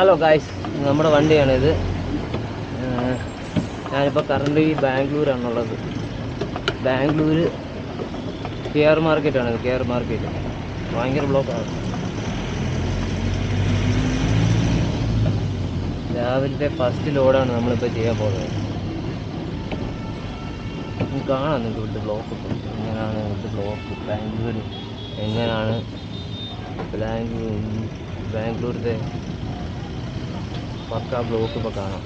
Hello guys, നമ്മുടെ വണ്ടിയാണിത്. ഞാനിപ്പോൾ കറണ്ട് ബാംഗ്ലൂരാണുള്ളത്. ബാംഗ്ലൂർ കെയർ മാർക്കറ്റാണ്. കെയർ മാർക്കറ്റ് ഭയങ്കര ബ്ലോക്കാണ്. രാവിലത്തെ ഫസ്റ്റ് ലോഡാണ് നമ്മളിപ്പോൾ ചെയ്യാൻ പോകുന്നത്. കാണാം നിങ്ങൾക്ക് ഇവിടുത്തെ ബ്ലോക്ക് ഇപ്പോൾ എങ്ങനെയാണ്. ഇവിടുത്തെ ബ്ലോക്ക് ബാംഗ്ലൂർ എങ്ങനെയാണ്, ബാംഗ്ലൂരിലെ പക്കാ ബ്ലോക്ക് ഇപ്പോൾ കാണാം.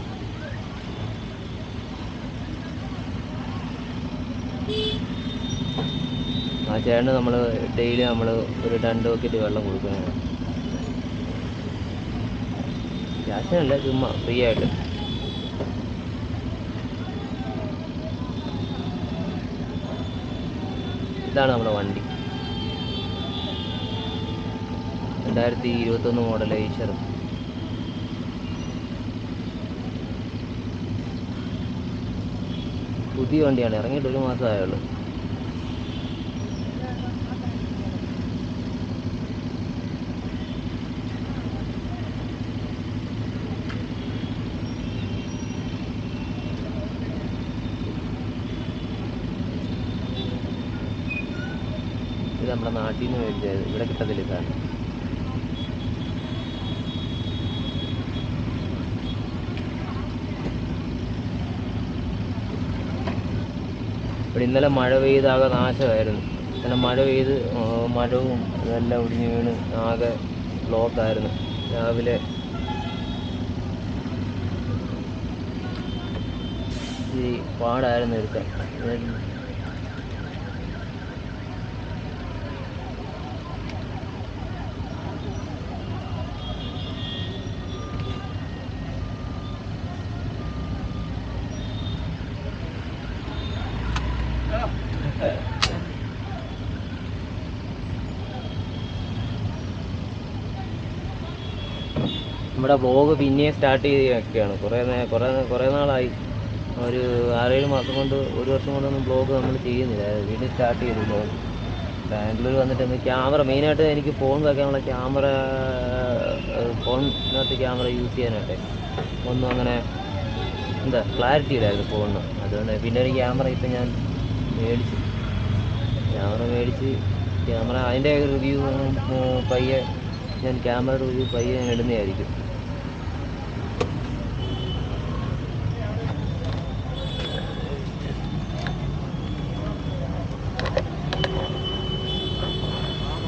ആ ചേട്ടന് നമ്മൾ ഡെയിലി ഒരു 2 ബക്കറ്റ് വെള്ളം കൊടുക്കുന്നതാണ്. ക്യാഷിനല്ല, ചുമ്മാ ഫ്രീ ആയിട്ട്. ഇതാണ് നമ്മുടെ വണ്ടി. 2021 മോഡൽ ഐഷർ. പുതിയ വണ്ടിയാണ്, ഇറങ്ങിയിട്ട് 1 മാസമായുള്ളൂ. ഇത് നമ്മുടെ നാട്ടിൽ നിന്ന് മേടിച്ചത്. ഇവിടെ കിട്ടത്തില്ല സാധനം. ഇവിടെ ഇന്നലെ മഴ പെയ്താകെ നാശമായിരുന്നു. ഇന്നലെ മഴ പെയ്ത് മരവും ഇതെല്ലാം ഒടിഞ്ഞ് വീണ് ആകെ ബ്ലോക്കായിരുന്നു. രാവിലെ ഈ പാടായിരുന്നു എടുക്കാൻ. നമ്മുടെ വ്ളോഗ് പിന്നെയും സ്റ്റാർട്ട് ചെയ്തൊക്കെയാണ്. കുറേ നാളായി. ഒരു 6-7 മാസം കൊണ്ട്, 1 വർഷം കൊണ്ടൊന്നും വ്ളോഗ് നമ്മൾ ചെയ്യുന്നില്ല. വീണ്ടും സ്റ്റാർട്ട് ചെയ്തു വ്ളോഗ്. ബാംഗ്ലൂർ വന്നിട്ട് ക്യാമറ മെയിനായിട്ട് എനിക്ക് ഫോൺ വയ്ക്കാനുള്ള ക്യാമറ, ഫോണിനകത്ത് ക്യാമറ യൂസ് ചെയ്യാനായിട്ട് ഒന്നും അങ്ങനെ ക്ലാരിറ്റി ഇല്ലായിരുന്നു ഫോണിന്. അതുകൊണ്ട് പിന്നെ ഒരു ക്യാമറ ഇപ്പം ഞാൻ മേടിച്ച് ക്യാമറ അതിൻ്റെ റിവ്യൂ പയ്യെ ക്യാമറ റിവ്യൂ പയ്യെ ഇടുന്നതായിരിക്കും.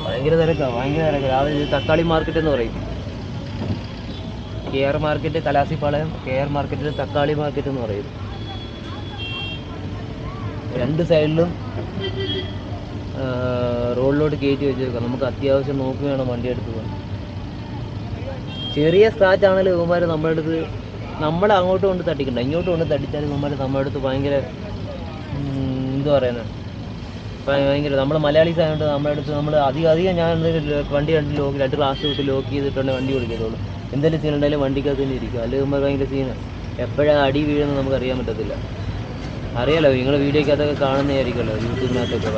ഭയങ്കര തിരക്ക്. രാവിലെ തക്കാളി മാർക്കറ്റ് എന്ന് പറയും. കെയർ മാർക്കറ്റ്, കലാസിപ്പാളയം കെയർ മാർക്കറ്റിൽ തക്കാളി മാർക്കറ്റ് എന്ന് പറയും. 2 സൈഡിലും റോഡിലോട്ട് കയറ്റി വെച്ചേക്കാം. നമുക്ക് അത്യാവശ്യം നോക്കി വേണം വണ്ടി എടുത്ത് പോകാൻ. ചെറിയ സ്ക്രാച്ച് ആണെങ്കിലും ഇവന്മാർ നമ്മളെ അങ്ങോട്ട് കൊണ്ട് തട്ടിക്കണ്ട, ഇങ്ങോട്ട് കൊണ്ട് തട്ടിച്ചാൽ ഇവന്മാർ നമ്മുടെ അടുത്ത് ഭയങ്കര ഭയങ്കര നമ്മൾ മലയാളീസ് ആയതുകൊണ്ട് നമ്മുടെ അടുത്ത് അധികം ഞാൻ വണ്ടി 2 ക്ലാസ് തൊട്ട് ലോക്ക് ചെയ്തിട്ടുണ്ടെങ്കിൽ വണ്ടി ഓടിക്കത്തുള്ളൂ. എന്തെങ്കിലും സീൻ ഉണ്ടായാലും വണ്ടിക്കകത്ത് തന്നെ ഇരിക്കും. അല്ലെങ്കിൽ ഇവന്മാർ ഭയങ്കര സീന്. എപ്പോഴാണ് അടി വീഴുന്നത് നമുക്കറിയാൻ പറ്റത്തില്ല. അറിയാലോ, നിങ്ങൾ വീഡിയോക്കകത്തൊക്കെ കാണുന്നതായിരിക്കുമല്ലോ, യൂട്യൂബിനകത്തൊക്കെ.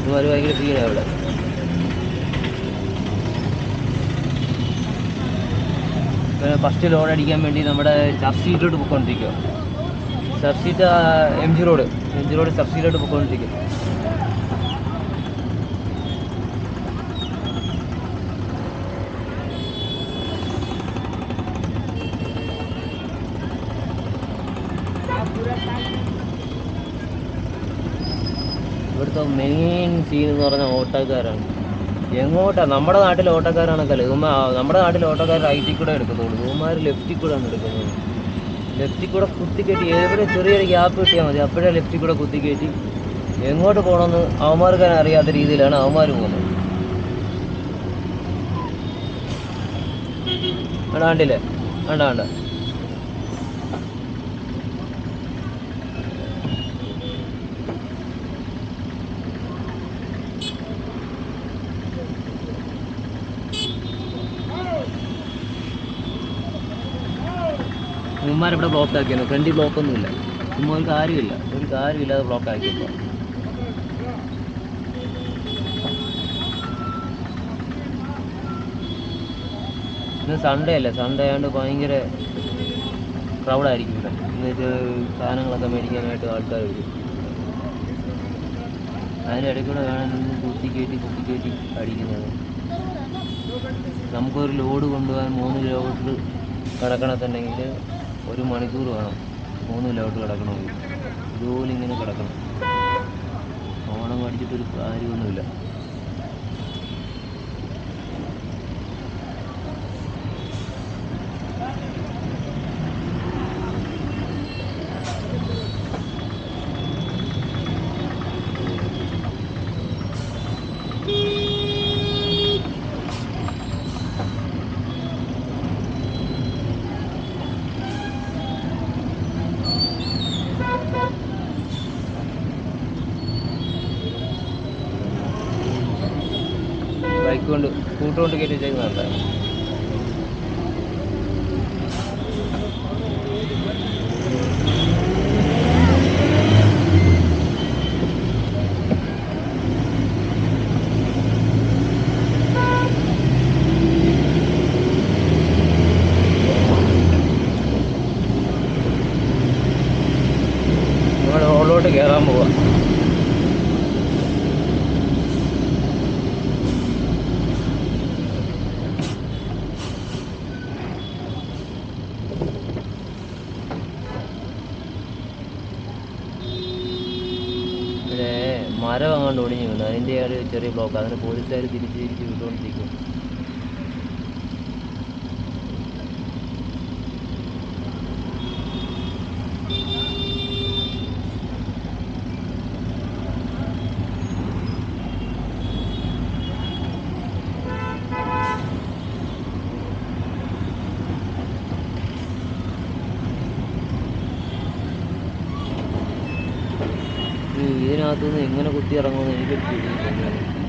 ഇവന്മാർ ഭയങ്കര സീനാണ് ഇവിടെ. ഫസ്റ്റ് ലോഡ് അടിക്കാൻ വേണ്ടി നമ്മുടെ സബ്സിഡിയിലോട്ട് പോയിക്കൊണ്ടിരിക്കുക. സബ്സിഡി എം ജി റോഡ് സബ്സിഡിയിലോട്ട് പോയിക്കൊണ്ടിരിക്കുക. ഇവിടുത്തെ മെയിൻ സീൻ എന്ന് പറഞ്ഞാൽ ഓട്ടോക്കാരാണ്. നമ്മുടെ നാട്ടിലെ ഓട്ടോക്കാരാണൊക്കെ നമ്മുടെ നാട്ടിലെ ഓട്ടോക്കാർ റൈറ്റിൽ കൂടെ എടുക്കത്തുള്ളൂ. ഇവന്മാർ ലെഫ്റ്റിൽ കൂടെയാണ് എടുക്കുന്നത്. ലെഫ്റ്റിൽ കൂടെ കുത്തിക്കയറ്റി, എവിടെ ചെറിയൊരു ഗ്യാപ്പ് കിട്ടിയാൽ മതി അപ്പോഴേ ലെഫ്റ്റിൽ കൂടെ കുത്തിക്കയറ്റി എങ്ങോട്ട് പോകണമെന്ന് അവന്മാർക്ക് അറിയാത്ത രീതിയിലാണ് അവന്മാർ പോകുന്നത്. കണ്ടില്ലേ? വേണ്ട ഇവന്മാരിവിടെ ബ്ലോക്ക് ആക്കിയാണ്. ഫ്രണ്ടിൽ ബ്ലോക്കൊന്നുമില്ല. ചുമ്മാ ഒരു കാര്യമില്ലാതെ ബ്ലോക്ക് ആക്കിയപ്പോൾ. ഇന്ന് സൺഡേ അല്ലേ, സൺഡേ ആയതുകൊണ്ട് ഭയങ്കര ക്രൗഡായിരിക്കും ഇവിടെ. എന്ന് വെച്ചാൽ സാധനങ്ങളൊക്കെ മേടിക്കാനായിട്ട് ആൾക്കാർ വരും. അതിൻ്റെ ഇടയ്ക്ക് കൂടെ വേണം നിന്ന് കുത്തിക്കയറ്റി അടിക്കുന്നത്. നമുക്കൊരു ലോഡ് കൊണ്ടുപോകാൻ 3 കിലോമീറ്റർ കിടക്കണത്തുണ്ടെങ്കിൽ 1 മണിക്കൂർ വേണം. 3 കിലോമീറ്റർ കിടക്കണമെങ്കിൽ ഇതുപോലെ ഇങ്ങനെ കിടക്കണം. ഓണം അടിച്ചിട്ടൊരു കാര്യമൊന്നുമില്ല. ബൈക്ക് കൊണ്ട് സ്കൂട്ടർ കൊണ്ട് കയറ്റി വെച്ചേക്കുന്നുണ്ട്. നമ്മൾ റോഡിലോട്ട് കയറാൻ പോവാ. മരം അങ്ങോട്ട് ഒടിഞ്ഞു വീണു. അതിൻ്റെ ഒരു ചെറിയ ബ്ലോക്ക്. അതിന് പോലീസുകാർ തിരിച്ച് വിട്ടുകൊണ്ടിരിക്കും. ഇതിനകത്തുനിന്ന് എങ്ങനെ കുത്തി ഇറങ്ങുമെന്ന് എനിക്കൊരു പിടിയില്ല.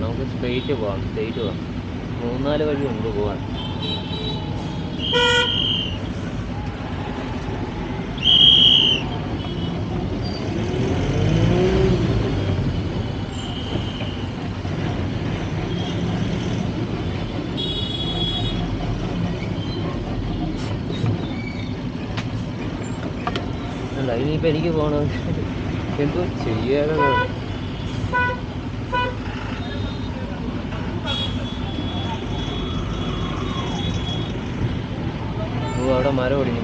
നമുക്ക് സ്ട്രെയിറ്റ് പോവാം. 3-4 വഴിയുണ്ട് പോകാൻ. അല്ല, ഇനിയിപ്പോൾ എനിക്ക് പോകണം. എന്തോ ചെയ്യാനാണ്. അവിടെ മരം ഒടിഞ്ഞു.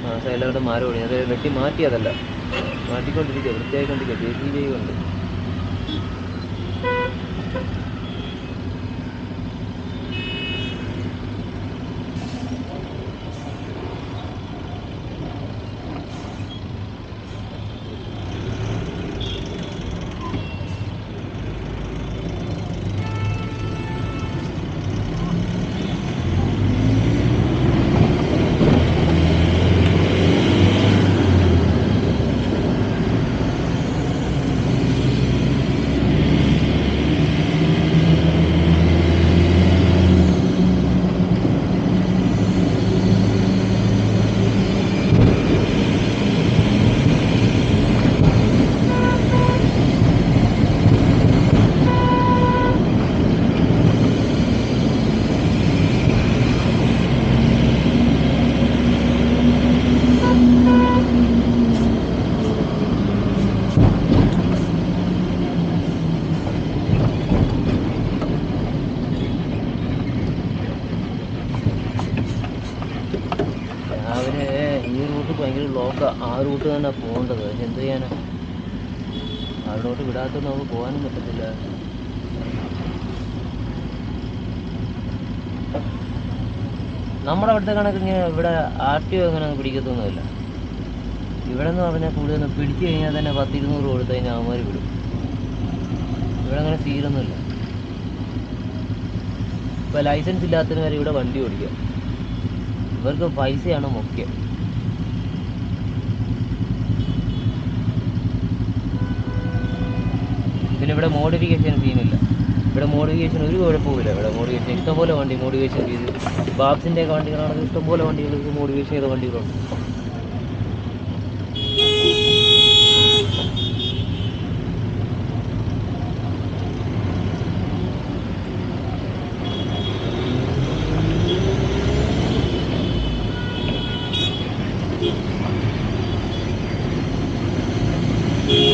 ആ സൈഡിലോട്ട് മരം ഒടിഞ്ഞു. അത് വെട്ടി മാറ്റിയതല്ല, മാറ്റിക്കൊണ്ടിരിക്കുക, വൃത്തിയായിക്കൊണ്ടിരിക്കുക. JCB കൊണ്ട് രാവിലെ ഈ റൂട്ട് ഭയങ്കര ബ്ലോക്കാണ്. ആ റൂട്ട് തന്നെ പോകേണ്ടത്. പക്ഷെ എന്ത് ചെയ്യാനാ, അതിലോട്ട് വിടാത്തത് നമുക്ക് പോകാനും പറ്റത്തില്ല. നമ്മുടെ അവിടുത്തെ കണക്ക് ഇവിടെ RTO അങ്ങനെ പിടിക്കത്തൊന്നുമില്ല. ഇവിടെ എന്ന് പറഞ്ഞാൽ കൂടുതലും പിടിച്ചു കഴിഞ്ഞാൽ തന്നെ 10-200 കൊടുത്തു കഴിഞ്ഞാൽ അവന്മാർ വിടും. ഇവിടെ അങ്ങനെ സീലൊന്നുമില്ല. ഇപ്പോൾ ലൈസൻസ് ഇല്ലാത്തതിന് വരെ ഇവിടെ വണ്ടി ഓടിക്കുക. ഇവർക്ക് പൈസയാണ് മുഖ്യം. പിന്നെ ഇവിടെ മോഡിഫിക്കേഷൻ സീനില്ല. ഇവിടെ മോഡിഫിക്കേഷൻ ഒരു കുഴപ്പമില്ല. ഇവിടെ മോഡിഫിക്കേഷൻ ഇഷ്ടംപോലെ വണ്ടി മോഡിഫിക്കേഷൻ ചെയ്ത്, ബാബ്സിൻ്റെ ഒക്കെ വണ്ടികളാണെങ്കിൽ ഇഷ്ടംപോലെ വണ്ടികൾക്ക് മോഡിഫിക്കേഷൻ ചെയ്ത വണ്ടികളുണ്ട്.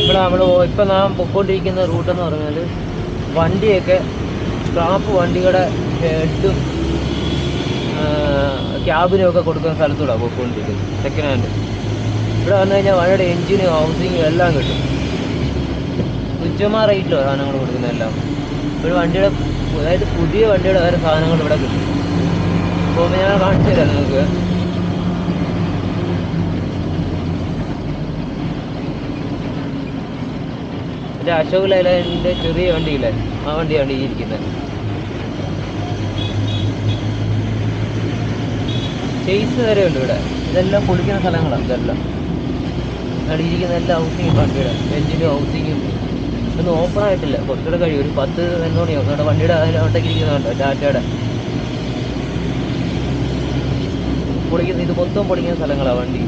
ഇവിടെ ഇപ്പം നാം പൊയ്ക്കൊണ്ടിരിക്കുന്ന റൂട്ടെന്ന് പറഞ്ഞാൽ വണ്ടിയൊക്കെ സ്ക്രാപ്പ് വണ്ടിയുടെ ഹെഡും ക്യാബിനും ഒക്കെ കൊടുക്കുന്ന സ്ഥലത്തൂടെ പൊയ്ക്കൊണ്ടിരിക്കുന്നത്, സെക്കൻഡ് ഹാൻഡ്. ഇവിടെ വന്നു കഴിഞ്ഞാൽ വണ്ടിയുടെ എൻജിനും ഹൗസിങ്ങും എല്ലാം കിട്ടും. തുച്ഛമായ റേറ്റിലോ സാധനങ്ങൾ കൊടുക്കുന്നതെല്ലാം. ഇവിടെ വണ്ടിയുടെ, അതായത് പുതിയ വണ്ടിയുടെ വേറെ സാധനങ്ങൾ ഇവിടെ കിട്ടും. അപ്പോൾ ഞാൻ കാണിച്ചു തരാം നിങ്ങൾക്ക്. എൻ്റെ അശോക് ലൈലാൻഡിൻ്റെ ചെറിയ വണ്ടിയില്ലേ, ആ വണ്ടിയാണ് ഈ ഇരിക്കുന്നത്. ചേസ് വരെ ഉണ്ട് ഇവിടെ. ഇതെല്ലാം പൊളിക്കുന്ന സ്ഥലങ്ങളാണ്. ഇതെല്ലാം അവിടെ ഇരിക്കുന്ന എല്ലാ ഹൗസിങ്ങും വണ്ടിയുടെ എൻജിനും ഹൗസിങ്ങും ഒന്നും ഓപ്പൺ ആയിട്ടില്ല. കുറച്ചുകൂടെ കഴിയും, ഒരു 10-11 മണിയാവും. നമ്മുടെ വണ്ടിയുടെ അതിലോട്ടേക്ക് ഇരിക്കുന്നുണ്ട് ടാറ്റയുടെ. പൊളിക്കുന്ന, ഇത് മൊത്തം പൊളിക്കുന്ന സ്ഥലങ്ങളാണ് വണ്ടി.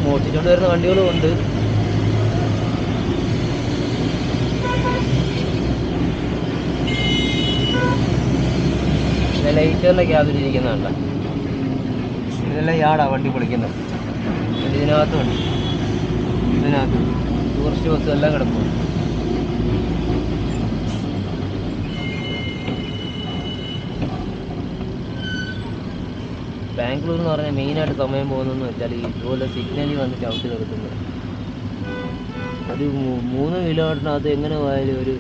മോഷിച്ചുകൊണ്ട് വരുന്ന വണ്ടികളും ഉണ്ട്. ലൈറ്ററിൻ്റെ ക്യാബിലിരിക്കുന്നതല്ല, ഇതെല്ലാം യാർഡാണ് വണ്ടി പൊളിക്കുന്നത്. ഇതിനകത്തുണ്ട്, ഇതിനകത്ത് ടൂറിസ്റ്റ് ബസ് എല്ലാം കിടക്കും. ബാംഗ്ലൂർ എന്ന് പറഞ്ഞാൽ മെയിനായിട്ട് സമയം പോകുന്നതെന്ന് വെച്ചാൽ ഇതുപോലെ സിഗ്നലിൽ വന്ന് ചവിട്ടി നിർത്തുന്നത്. ഒരു 3 കിലോമീറ്ററിനകത്ത് എങ്ങനെ പോയാലും ഒരു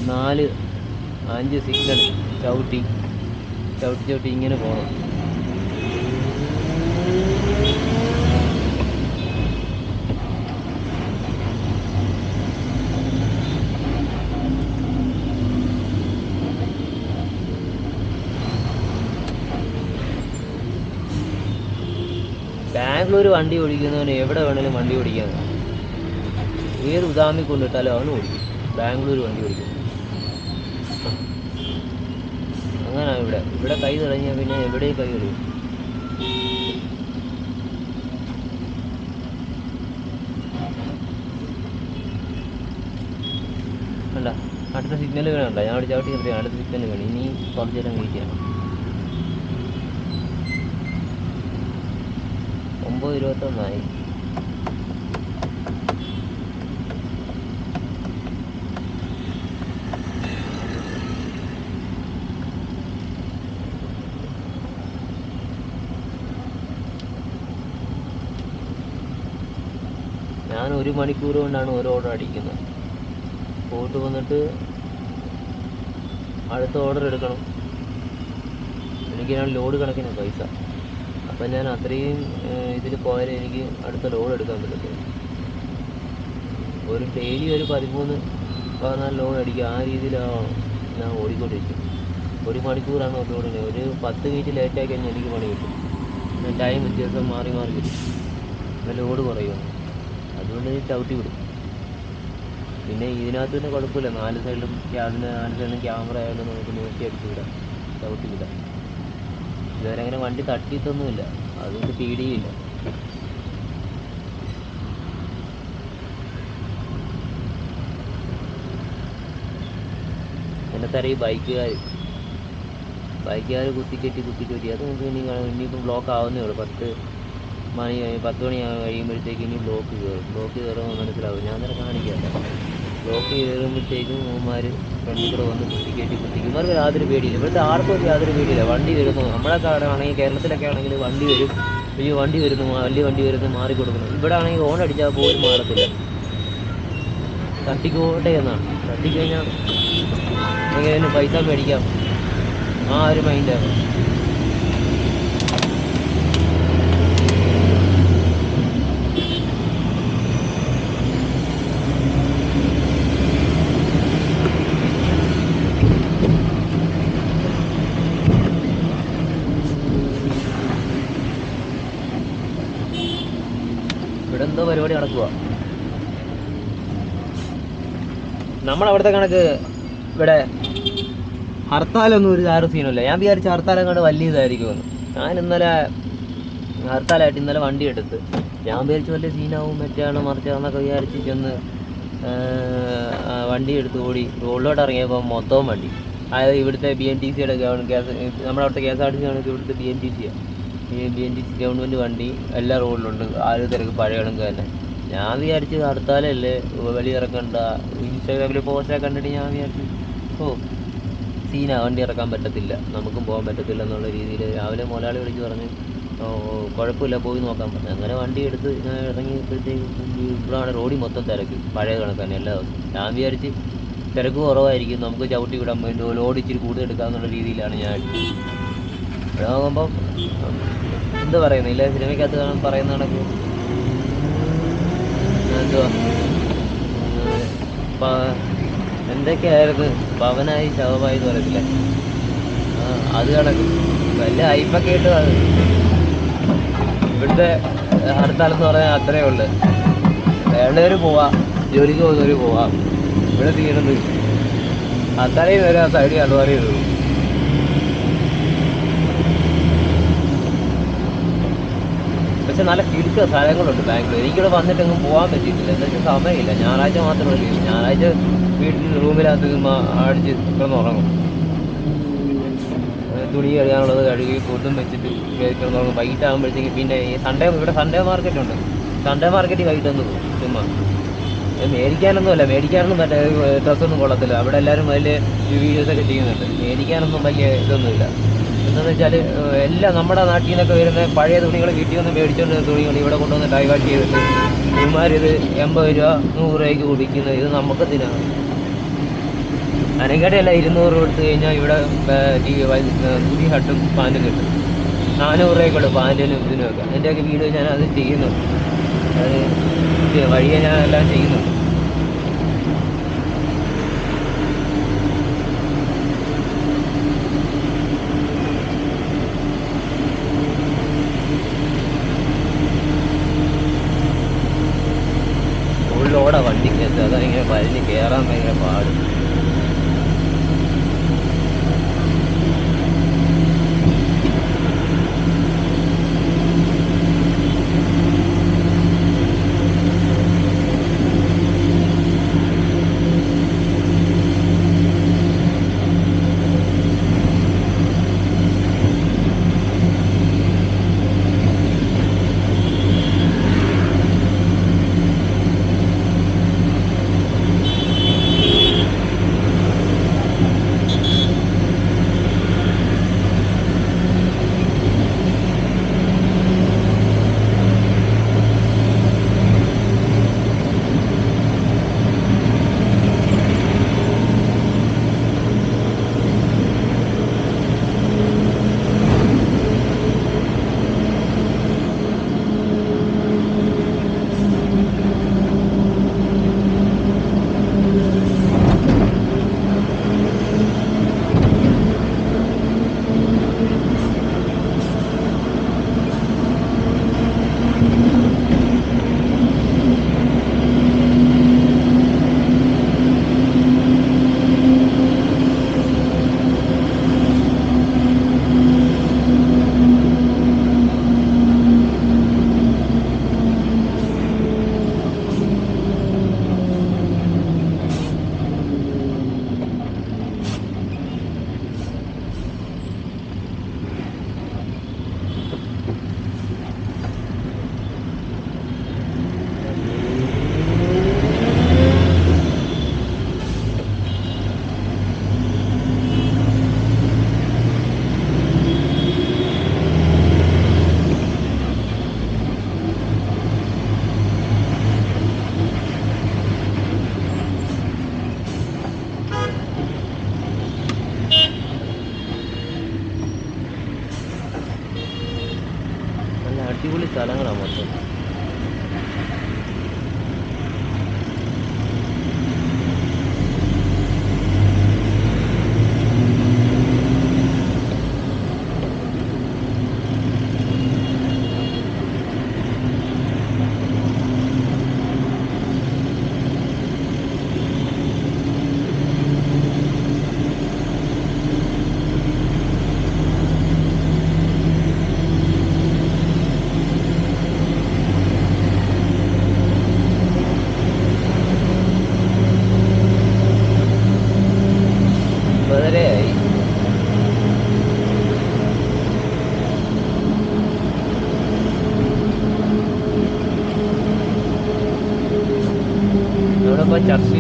4-5 സിഗ്നൽ ചവിട്ടി ഇങ്ങനെ പോകണം. ബാംഗ്ലൂർ വണ്ടി ഓടിക്കുന്നവന് എവിടെ വേണേലും വണ്ടി ഓടിക്കാൻ, ഏത് ഉദാമി കൊണ്ടിട്ടാലും അവന് ഓടിക്കും. ബാംഗ്ലൂർ വണ്ടി ഓടിക്കും. അങ്ങനെയാണ് ഇവിടെ കൈ തുടങ്ങിയാൽ പിന്നെ എവിടെയും കൈ കളിയും. വേണ്ട, അടുത്ത സിഗ്നൽ വേണ്ട. ഞാൻ അവിടെ ചവിട്ടി നിർത്തി, അടുത്ത സിഗ്നൽ വേണം. ഇനി കുറച്ച് നേരം വെയിറ്റ് ചെയ്യണം. 9:21 ഞാൻ 1 മണിക്കൂർ കൊണ്ടാണ് ഓരോ ഓർഡർ അടിക്കുന്നത്. പോയിട്ട് വന്നിട്ട് അടുത്ത ഓർഡർ എടുക്കണം. എനിക്കാണ് ലോഡ് കണക്കിന് പൈസ. അപ്പം ഞാൻ അത്രയും ഇതിൽ പോയാലേ എനിക്ക് അടുത്ത ലോഡ് എടുക്കാൻ പറ്റത്തുള്ളൂ. ഒരു ഡെയിലി ഒരു 13-14 ലോഡ് അടിക്കുക, ആ രീതിയിലാണ് ഞാൻ ഓടിക്കൊണ്ടിരിക്കും. 1 മണിക്കൂറാണ് ഒരു ലോഡിന്. ഒരു 10 മിനിറ്റ് ലേറ്റായി കഴിഞ്ഞാൽ എനിക്ക് പണി കിട്ടും. ടൈം വ്യത്യാസം മാറി കിട്ടും. ലോഡ് കുറയുമോ, അതുകൊണ്ട് ചവിട്ടി വിടും. പിന്നെ ഇതിനകത്ത് തന്നെ കുഴപ്പമില്ല, 4 സൈഡിലും ക്യാമറ ആയാലും നമുക്ക് നോക്കി അടിച്ചു വിടാം, ചവിട്ടി വിടാം. ഇതുവരെ അങ്ങനെ വണ്ടി തട്ടിയിട്ടൊന്നുമില്ല, അതുകൊണ്ട് പേടിയില്ല. എന്നത്തറിയ ബൈക്കുകാർ കുത്തിക്കെട്ടി അത് നമുക്ക് ഇനിയിപ്പം ബ്ലോക്ക് ആവുന്നേ ഉള്ളൂ. 10 മണി കഴിയുമ്പോഴത്തേക്ക് ഇനി ബ്ലോക്ക് കയറുമ്പോൾ മനസ്സിലാവും. ഞാൻ തന്നെ കാണിക്കാം. ബ്ലോക്ക് കയറുമ്പോഴത്തേക്കും അവന്മാർ ഫ്രണ്ടിൽ കൂടെ വന്ന് കുത്തിക്കും. ഇവർക്ക് യാതൊരു പേടിയില്ല. ഇവിടുത്തെ ആർക്കും യാതൊരു പേടിയില്ല. വണ്ടി വരുന്നു, നമ്മളൊക്കെ ആണെങ്കിൽ കേരളത്തിലൊക്കെ ആണെങ്കിൽ വണ്ടി വരും, വണ്ടി വരുന്നു മാറി കൊടുക്കണം. ഇവിടെ ആണെങ്കിൽ ഹോൺ അടിച്ചാൽ പോലും മാറത്തില്ല. തട്ടിക്കോട്ടെ എന്നാണ്. തട്ടിക്കഴിഞ്ഞാൽ എങ്ങനെയാണ് പൈസ മേടിക്കാം, ആ ഒരു മൈൻഡാണ്. പരിപാടി നടക്കുക. നമ്മളവിടുത്തെ കണക്ക് ഇവിടെ ഹർത്താലൊന്നും ഒരു ചാറ് സീനുമില്ല. ഞാൻ വിചാരിച്ച ഹർത്താലം കണ്ട് വലിയ ഇതായിരിക്കുമെന്ന്. ഞാൻ ഇന്നലെ ഹർത്താലായിട്ട് ഇന്നലെ വണ്ടി എടുത്ത് ഞാൻ വിചാരിച്ചു വലിയ സീനാവും മറ്റാണ് മറിച്ചാന്നൊക്കെ വിചാരിച്ച് ചെന്ന് വണ്ടി എടുത്ത് ഓടി റോഡിലോട്ട് ഇറങ്ങിയപ്പോൾ മൊത്തവും വണ്ടി. അതായത് ഇവിടുത്തെ BNTCയുടെ നമ്മുടെ അവിടുത്തെ KSRTC ആണെങ്കിൽ ഇവിടുത്തെ BNTC ഗവൺമെൻറ് വണ്ടി എല്ലാ റോഡിലുണ്ട്. ആര് തിരക്ക് പഴയ കണക്ക് തന്നെ. ഞാൻ വിചാരിച്ച് ഹർത്താലല്ലേ വെളിയിറക്കണ്ട. ഇൻസ്റ്റാഗ്രാമിൽ പോസ്റ്റൊക്കെ കണ്ടിട്ട് ഞാൻ വിചാരിച്ചു സീനാ, വണ്ടി ഇറക്കാൻ പറ്റത്തില്ല, നമുക്കും പോകാൻ പറ്റത്തില്ല എന്നുള്ള രീതിയിൽ രാവിലെ മുതലാളി വിളിച്ച് പറഞ്ഞ് കുഴപ്പമില്ല പോയി നോക്കാൻ പറഞ്ഞു. അങ്ങനെ വണ്ടി എടുത്ത് ഞാൻ ഇറങ്ങിയപ്പോഴത്തേക്ക് ഇവിടെയാണ് റോഡിൽ മൊത്തം തിരക്ക് പഴയ കണക്ക് തന്നെ എല്ലാ ദിവസവും. ഞാൻ വിചാരിച്ച് തിരക്ക് കുറവായിരിക്കും, നമുക്ക് ചവിട്ടി വിടാൻ ലോഡ് ഇച്ചിരി കൂടുതൽ എടുക്കാമെന്നുള്ള രീതിയിലാണ് ഞാൻ അടിച്ചത്. ഇവിടെ നോക്കുമ്പോൾ എന്താ പറയുന്നത്, ഇല്ല സിനിമയ്ക്കകത്ത് പറയുന്ന കണക്ക് എന്തുവാ എന്തൊക്കെയായിരുന്നു പവനായി ശവമായി എന്ന് പറയത്തില്ലേ, അത് കണക്ക് വലിയ ഹൈപ്പൊക്കെ ഇട്ട്. ഇവിടുത്തെ ഹർത്താൽ എന്ന് പറഞ്ഞാൽ അത്രയേ ഉള്ളു. വേണ്ടവർ പോവാം, ജോലിക്ക് പോകുന്നവർ പോവാം. ഇവിടെ തീരുന്നത് ഹർത്താലിൽ വരെ ആ സൈഡിൽ അതുപോലെ ചെയ്തു. പക്ഷെ നല്ല കിടുക്ക സ്ഥലങ്ങളുണ്ട് ബാംഗ്ലൂർ. എനിക്കിവിടെ വന്നിട്ടെങ്ങും പോകാൻ പറ്റിയിട്ടില്ല, എന്താ വെച്ചാൽ സമയമില്ല. ഞായറാഴ്ച മാത്രമേ ലീവ്. ഞായറാഴ്ച വീട്ടിൽ റൂമിനകത്ത് അടിച്ച് കിടന്നുറങ്ങും. തുണി കഴുകാനുള്ളത് കഴുകി ഫുഡും വെച്ചിട്ട് കിടന്നുറങ്ങും. വൈകിട്ടാകുമ്പോഴത്തേക്ക് പിന്നെ ഇവിടെ സൺഡേ മാർക്കറ്റ് ഉണ്ട്. സൺഡേ മാർക്കറ്റിൽ വൈകിട്ടൊന്ന് പോകും ചുമ്മാ. മേടിക്കാനൊന്നും മറ്റേ ഡ്രസ്സൊന്നും കൊള്ളത്തില്ല. അവിടെ എല്ലാവരും വലിയ വീഡിയോസൊക്കെ ചെയ്യുന്നുണ്ട്. മേടിക്കാനൊന്നും വലിയ ഇതൊന്നുമില്ല. എന്താണെന്ന് വെച്ചാൽ എല്ലാം നമ്മുടെ നാട്ടിൽ നിന്നൊക്കെ വരുന്ന പഴയ തുണികൾ വീട്ടിൽ വന്ന് മേടിച്ചുകൊണ്ട് തുണികൾ ഇവിടെ കൊണ്ടുവന്ന് ഡ്രൈ വാഷ് ചെയ്തിട്ട് ഇവന്മാരിത് 80 രൂപ 100 രൂപയ്ക്ക് കുടിക്കുന്നത്. ഇത് നമുക്ക് എന്തിനാണ്? അനങ്ങടെയല്ല 200 രൂപ എടുത്തു കഴിഞ്ഞാൽ ഇവിടെ പുതിയ ഷർട്ടും പാൻറ്റും കിട്ടും. 400 രൂപയ്ക്കുള്ളൂ പാൻറ്റിനും ഇതിനുമൊക്കെ. എൻ്റെയൊക്കെ വീഡിയോ ഞാൻ അത് ചെയ്യുന്നുണ്ട്. അത് വഴിയെ ഞാൻ എല്ലാം ചെയ്യുന്നുണ്ട്. ഉള്ളോടെ വണ്ടിക്കകത്ത് അതങ്ങനെ വലിഞ്ഞ് കയറാൻ ഭയങ്കര പാട്. അടിപൊളി സ്ഥലങ്ങളാണ് മൊത്തം.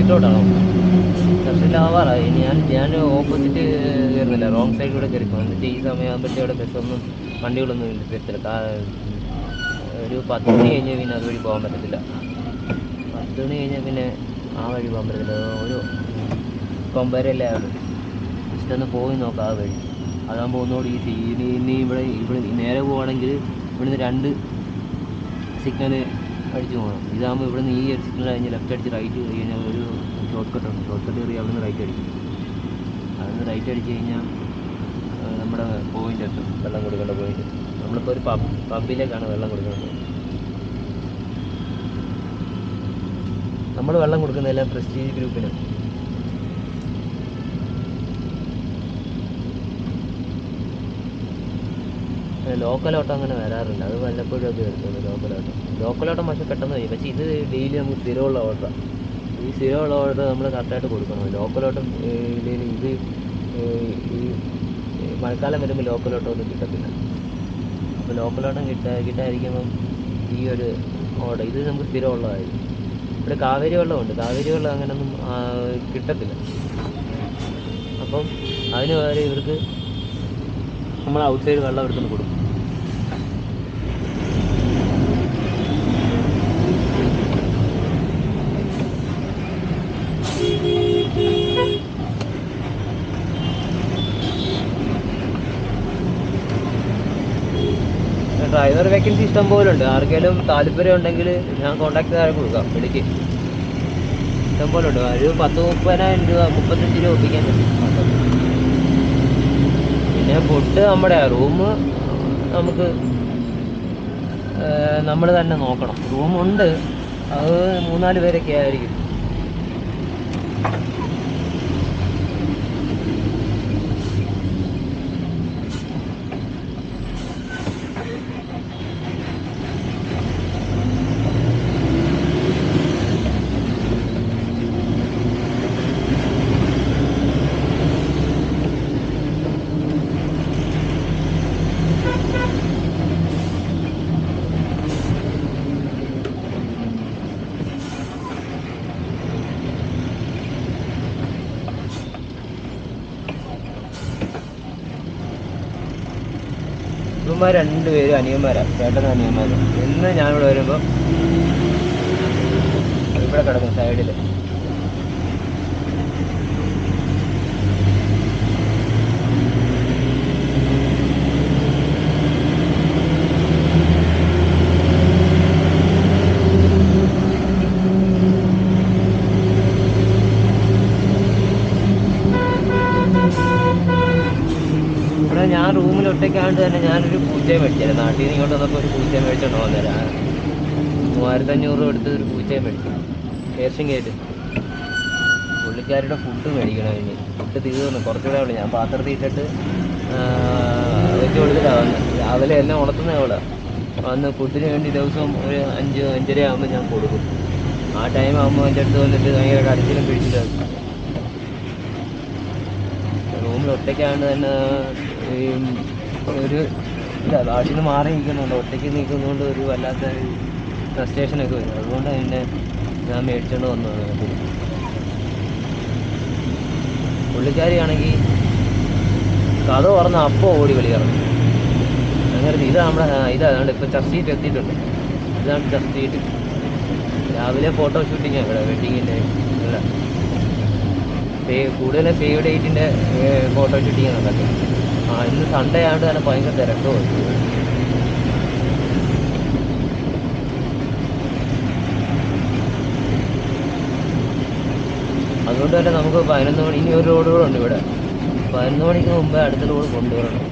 ചർച്ചിലോട്ടാണോ? ചർച്ചിലാവാറായി. ഞാൻ ഓപ്പോസിറ്റ് കയറുന്നില്ല, റോങ് സൈഡിലൂടെ കയറിപ്പോ. എന്നിട്ട് ഈ സമയമാകുമ്പോഴത്തേ അവിടെ ബസ്സൊന്നും വണ്ടികളൊന്നും വരത്തില്ല. ഒരു 10 മണി കഴിഞ്ഞ് പിന്നെ അതുവഴി പോകാൻ പറ്റത്തില്ല. 10 മണി കഴിഞ്ഞാൽ പിന്നെ ആ വഴി പോകാൻ പറ്റത്തില്ല. ഒരു കൊമ്പരല്ലേ ആവുള്ളൂ. ജസ്റ്റ് ഒന്ന് പോയി നോക്കാം ആ വഴി. അതാകുമ്പോൾ ഒന്നുകൂടി ഈസി. ഇനി ഇവിടെ നേരെ പോവുകയാണെങ്കിൽ ഇവിടുന്ന് 2 സിഗ്നൽ അടിച്ച് പോകണം. ഇതാകുമ്പോൾ ഇവിടുന്ന് ഈ ഒരു സിഗ്നൽ കഴിഞ്ഞ് ലെഫ്റ്റ് അടിച്ച് റൈറ്റ് കഴിഞ്ഞാൽ ഒരു ഷോർട്ട് കട്ടുണ്ട്. ഷോർട്ട് കട്ട് കയറി അവിടുന്ന് റൈറ്റ് അടിക്കും. അവിടുന്ന് റൈറ്റ് അടിച്ച് കഴിഞ്ഞാൽ നമ്മുടെ പോയിൻ്റ് എത്തും, വെള്ളം കൊടുക്കേണ്ട പോയിൻ്റ്. നമ്മളിപ്പോൾ ഒരു പമ്പിലേക്കാണ് വെള്ളം കൊടുക്കുന്നത്. നമ്മൾ വെള്ളം കൊടുക്കുന്നതെല്ലാം പ്രസ്റ്റീജ് ഗ്രൂപ്പിന്. ലോക്കലോട്ടം അങ്ങനെ വരാറില്ല, അത് വല്ലപ്പോഴും ഒക്കെ എടുത്തുള്ളൂ ലോക്കലോട്ടം. പക്ഷെ പെട്ടെന്ന് കഴിയും. പക്ഷേ ഇത് ഡെയിലി നമുക്ക് സ്ഥിരമുള്ള ഓർഡർ. ഈ സ്ഥിരമുള്ള ഓർഡർ നമ്മൾ കറക്റ്റായിട്ട് കൊടുക്കണം. ലോക്കലോട്ടം ഇല്ലെങ്കിൽ ഇത് ഈ മഴക്കാലം വരുമ്പോൾ ലോക്കലോട്ടം ഒന്നും കിട്ടത്തില്ല. അപ്പോൾ ലോക്കലോട്ടം കിട്ടാതിരിക്കുമ്പം ഈ ഒരു ഓർഡർ ഇത് നമുക്ക് സ്ഥിരമുള്ളതായിരിക്കും. ഇവിടെ കാവേരി വെള്ളമുണ്ട്. കാവേരി വെള്ളം അങ്ങനെയൊന്നും കിട്ടത്തില്ല. അപ്പം അതിന് പകരം ഇവർക്ക് നമ്മൾ ഔട്ട് സൈഡ് വെള്ളം എടുത്തുകൊണ്ട് കൊടുക്കും. ഡ്രൈവർ വേക്കൻസി ഇഷ്ടം പോലെ ഉണ്ട്. ആർക്കെങ്കിലും താല്പര്യം ഉണ്ടെങ്കിൽ ഞാൻ കോൺടാക്ട് ചെയ്യാൻ കൊടുക്കാം, വിളിക്ക്. ഇഷ്ടം പോലെ ഉണ്ട്. ഒരു 10-30,000 രൂപ 35 രൂപ ഒപ്പിക്കാൻ പറ്റും. പിന്നെ ഫുഡ് നമ്മുടെ റൂം നമുക്ക് നമ്മൾ തന്നെ നോക്കണം. റൂമുണ്ട്, അത് 3-4 പേരൊക്കെ ആയിരിക്കും. ഇവന്മാർ 2 പേരും അനിയന്മാരാണ്, ചേട്ടനും അനിയന്മാരും. എന്ന് ഞാനിവിടെ വരുമ്പോൾ ഇവിടെ കിടക്കും സൈഡിൽ. ഞാൻ റൂമിൽ ഒറ്റയ്ക്കാണ്ട് തന്നെ ഞാനൊരു പൂച്ചയെ മേടിച്ചത്. നാട്ടിൽ നിന്ന് ഇങ്ങോട്ട് വന്നപ്പോൾ ഒരു പൂച്ചയെ മേടിച്ചോണ്ട് വന്നേരാ. 3500 എടുത്ത് ഒരു പൂച്ചയെ മേടിച്ചു. ഏഷ്യൻ കേട്ട് പുള്ളിക്കാരുടെ ഫുഡ് മേടിക്കണം. ഇനി ഫുഡ് തീർന്നു, കുറച്ചുകൂടെ ഉള്ളു. ഞാൻ പാത്രത്തിൽ ഇട്ടിട്ട് വെച്ച് കൊടുത്തിട്ടാണ് വന്നത്. രാവിലെ എല്ലാം ഉണർത്തുന്ന അവളാണ്. വന്ന് ഫുഡിന് വേണ്ടി ദിവസവും ഒരു 5-5:30 ആകുമ്പോൾ ഞാൻ കൊടുക്കും. ആ ടൈം ആകുമ്പോൾ എൻ്റെ അടുത്ത് വന്നിട്ട് ഭയങ്കര കരച്ചിലും പിടിച്ചിട്ടാണ്. റൂമിൽ ഒറ്റയ്ക്കാണ്ട് തന്നെ ഒരു നാട്ടിൽ നിന്ന് മാറി നിൽക്കുന്നുണ്ട്. ഒറ്റയ്ക്ക് നിൽക്കുന്നതുകൊണ്ട് ഒരു വല്ലാത്ത ഫ്രസ്ട്രേഷനൊക്കെ വരും. അതുകൊണ്ട് തന്നെ ഞാൻ മേടിച്ചുകൊണ്ട് വന്നതാണ്. പുള്ളിക്കാരിയാണെങ്കിൽ കഥ പറഞ്ഞ അപ്പോൾ ഓടി കളിയാണ്. അങ്ങനെ ഇതാണ് ഇപ്പോൾ ചർച്ച് സ്ട്രീറ്റ് എത്തിയിട്ടുണ്ട്. ഇതാണ് ചർച്ച് സ്ട്രീറ്റ്. രാവിലെ ഫോട്ടോ ഷൂട്ടിങ്ങാണ് ഇവിടെ, വെഡിങ്ങിൻ്റെ അല്ല, കൂടുതലും സേവ് ഡേറ്റിൻ്റെ ഫോട്ടോ ഷൂട്ടിങ് നടക്കട്ടെ. ഇന്ന് സൺഡേ ആയതുകൊണ്ട് തന്നെ ഭയങ്കര തിരക്കും. അതുകൊണ്ട് തന്നെ നമുക്ക് 11 മണി, ഇനി ഒരു റോഡ് കൂടെ ഉണ്ട് ഇവിടെ. 11 മണിക്ക് മുമ്പേ അടുത്ത റോഡ് കൊണ്ടുവരണം.